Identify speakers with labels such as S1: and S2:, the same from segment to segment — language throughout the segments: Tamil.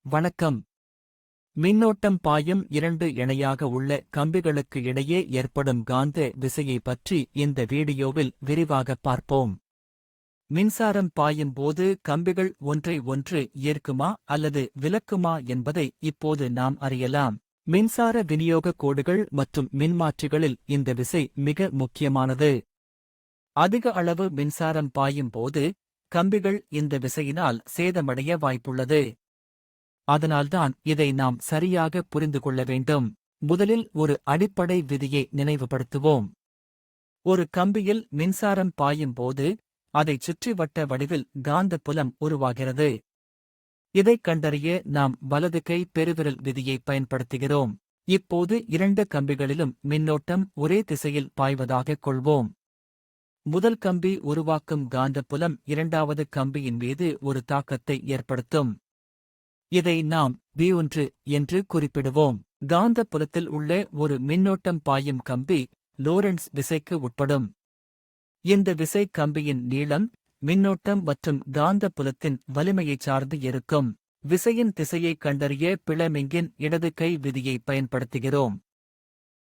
S1: வணக்கம். மின்னோட்டம் பாயும் இரண்டு இணையாக உள்ள கம்பிகளுக்கு இடையே ஏற்படும் காந்த விசையை பற்றி இந்த வீடியோவில் விரிவாக பார்ப்போம். மின்சாரம் பாயும் போது கம்பிகள் ஒன்றை ஒன்று ஈர்க்குமா அல்லது விலக்குமா என்பதை இப்போது நாம் அறியலாம். மின்சார விநியோக கோடுகள் மற்றும் மின்மாற்றிகளில் இந்த விசை மிக முக்கியமானது. அதிக அளவு மின்சாரம் பாயும் போது கம்பிகள் இந்த விசையினால் சேதமடைய வாய்ப்புள்ளது. அதனால்தான் இதை நாம் சரியாக புரிந்து கொள்ள வேண்டும். முதலில் ஒரு அடிப்படை விதியை நினைவுபடுத்துவோம். ஒரு கம்பியில் மின்சாரம் பாயும் போது அதைச் சுற்றி வட்ட வடிவில் காந்தப்புலம் உருவாகிறது. இதைக் கண்டறிய நாம் வலது கை பெருவிரல் விதியை பயன்படுத்துகிறோம். இப்போது இரண்டு கம்பிகளிலும் மின்னோட்டம் ஒரே திசையில் பாய்வதாகக் கொள்வோம். முதல் கம்பி உருவாக்கும் காந்தப்புலம் இரண்டாவது கம்பியின் மீது ஒரு தாக்கத்தை ஏற்படுத்தும். இதை நாம் V1 என்று குறிப்பிடுவோம். காந்த புலத்தில் உள்ள ஒரு மின்னோட்டம் பாயும் கம்பி லோரன்ட்ஸ் விசைக்கு உட்படும். இந்த விசை கம்பியின் நீளம், மின்னோட்டம் மற்றும் காந்த புலத்தின் வலிமையைச் சார்ந்து இருக்கும். விசையின் திசையை கண்டறிய பிளமிங்கின் இடது கை விதியை பயன்படுத்துகிறோம்.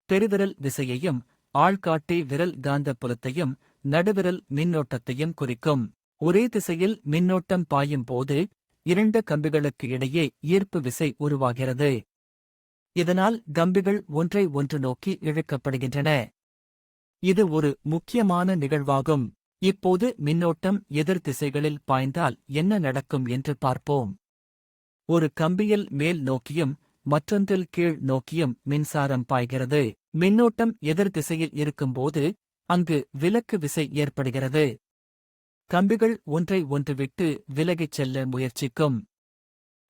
S1: பெருவிரல் விசையையும் ஆள்காட்டி விரல் காந்த புலத்தையும் நடுவிரல் மின்னோட்டத்தையும் குறிக்கும். ஒரே திசையில் மின்னோட்டம் பாயும் போது இரண்டு கம்பிகளுக்கு இடையே ஈர்ப்பு விசை உருவாகிறது. இதனால் கம்பிகள் ஒன்றை ஒன்று நோக்கி இழுக்கப்படுகின்றன. இது ஒரு முக்கியமான நிகழ்வாகும். இப்போது மின்னோட்டம் எதிர் திசைகளில் பாய்ந்தால் என்ன நடக்கும் என்று பார்ப்போம். ஒரு கம்பியில் மேல் நோக்கியும் மற்றொன்றில் கீழ் நோக்கியும் மின்சாரம் பாய்கிறது. மின்னோட்டம் எதிர் திசையில் இருக்கும்போது அங்கு விலக்கு விசை ஏற்படுகிறது. கம்பிகள் ஒன்றை ஒன்று விட்டு விலகிச் செல்ல முயற்சிக்கும்.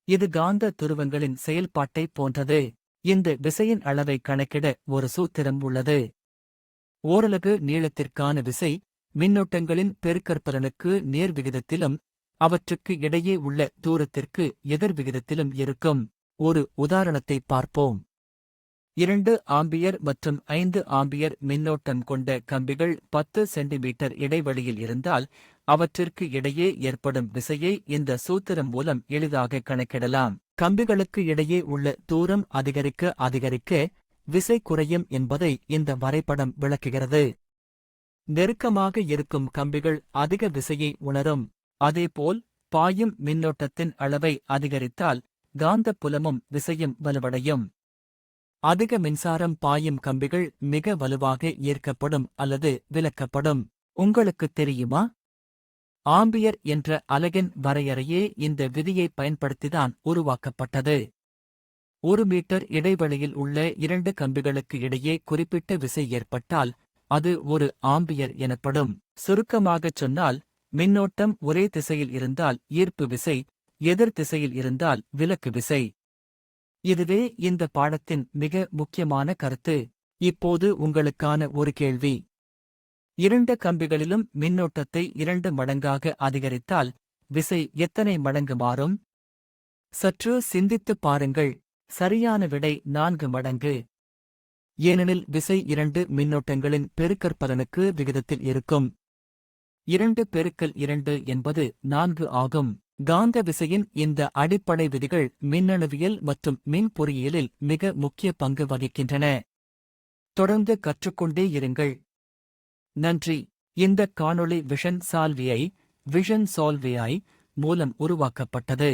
S1: இது காந்த துருவங்களின் செயல்பாட்டைப் போன்றது. இந்த விசையின் அளவை கணக்கிட ஒரு சூத்திரம் உள்ளது. ஓரலகு நீளத்திற்கான விசை மின்னோட்டங்களின் பெருக்கற்பலனுக்கு நேர்விகிதத்திலும் அவற்றுக்கு இடையே உள்ள தூரத்திற்கு எதிர்விகிதத்திலும் இருக்கும். ஒரு உதாரணத்தைப் பார்ப்போம். 2 ஆம்பியர் மற்றும் 5 ஆம்பியர் மின்னோட்டம் கொண்ட கம்பிகள் 10 சென்டிமீட்டர் இடைவெளியில் இருந்தால் அவற்றிற்கு இடையே ஏற்படும் விசையை இந்த சூத்திரம் மூலம் எளிதாக கணக்கிடலாம். கம்பிகளுக்கு இடையே உள்ள தூரம் அதிகரிக்க அதிகரிக்க விசை குறையும் என்பதை இந்த வரைபடம் விளக்குகிறது. நெருக்கமாக இருக்கும் கம்பிகள் அதிக விசையை உணரும். அதேபோல் பாயும் மின்னோட்டத்தின் அளவை அதிகரித்தால் காந்தப் புலமும் விசையும் வலுவடையும். அதிக மின்சாரம் பாயும் கம்பிகள் மிக வலுவாக ஈர்க்கப்படும் அல்லது விலக்கப்படும். உங்களுக்குத் தெரியுமா? ஆம்பியர் என்ற அலகின் வரையறையே இந்த விதியை பயன்படுத்திதான் உருவாக்கப்பட்டது. 1 மீட்டர் இடைவெளியில் உள்ள இரண்டு கம்பிகளுக்கு இடையே குறிப்பிட்ட விசை ஏற்பட்டால் அது 1 ஆம்பியர் எனப்படும். சுருக்கமாகச் சொன்னால், மின்னோட்டம் ஒரே திசையில் இருந்தால் ஈர்ப்பு விசை, எதிர் திசையில் இருந்தால் விலக்கு விசை. இதுவே இந்த பாடத்தின் மிக முக்கியமான கருத்து. இப்போது உங்களுக்கான ஒரு கேள்வி. இரண்டு கம்பிகளிலும் மின்னோட்டத்தை 2 மடங்காக அதிகரித்தால் விசை எத்தனை மடங்கு மாறும்? சற்று சிந்தித்துப் பாருங்கள். சரியான விடை 4 மடங்கு. ஏனெனில் விசை 2 மின்னோட்டங்களின் பெருக்கற்பலனுக்கு விகிதத்தில் இருக்கும். 2 பெருக்கல் 2 என்பது 4 ஆகும். காந்த விசையின் இந்த அடிப்படை விதிகள் மின்னணுவியல் மற்றும் மின் பொறியியலில் மிக முக்கிய பங்கு வகிக்கின்றன. தொடர்ந்து கற்றுக்கொண்டே இருங்கள். நன்றி. இந்த காணொளி விஷன் சால்வியை மூலம் உருவாக்கப்பட்டது.